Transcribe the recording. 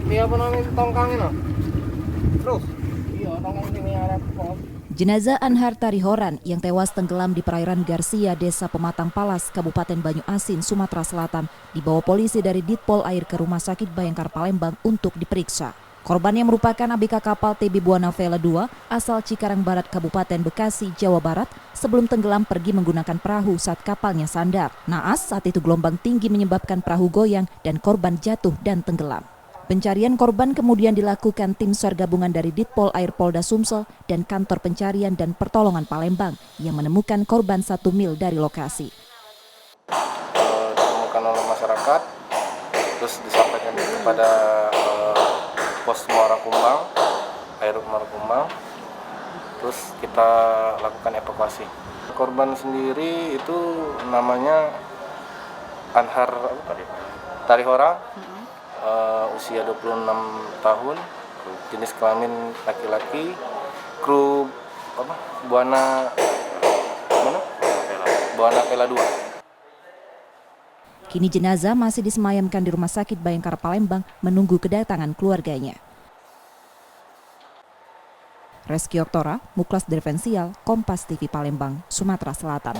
Iya apa namanya tongkangnya no? Terus? Iya tongkang ini ada pos. Jenazah Anhar Tarihoran yang tewas tenggelam di perairan Garcia, Desa Pematang Palas, Kabupaten Banyu Asin, Sumatera Selatan, dibawa polisi dari Ditpol Air ke Rumah Sakit Bayangkara Palembang untuk diperiksa. Korban yang merupakan ABK kapal TB Buana Vela II asal Cikarang Barat, Kabupaten Bekasi, Jawa Barat, sebelum tenggelam pergi menggunakan perahu saat kapalnya sandar. Naas saat itu gelombang tinggi menyebabkan perahu goyang dan korban jatuh dan tenggelam. Pencarian korban kemudian dilakukan tim SAR gabungan dari Ditpol Air Polda Sumsel dan Kantor Pencarian dan Pertolongan Palembang yang menemukan korban 1 mil dari lokasi. Ditemukan oleh masyarakat, terus disampaikan kepada pos Muara Kumbang, Air Muara Kumbang, terus kita lakukan evakuasi. Korban sendiri itu namanya Anhar Tarihora. Usia 26 tahun, jenis kelamin laki-laki, kru Buana Vela II. Kini jenazah masih disemayamkan di Rumah Sakit Bayangkara Palembang menunggu kedatangan keluarganya. Reski Oktora, Muklas Defensial, Kompas TV Palembang, Sumatera Selatan.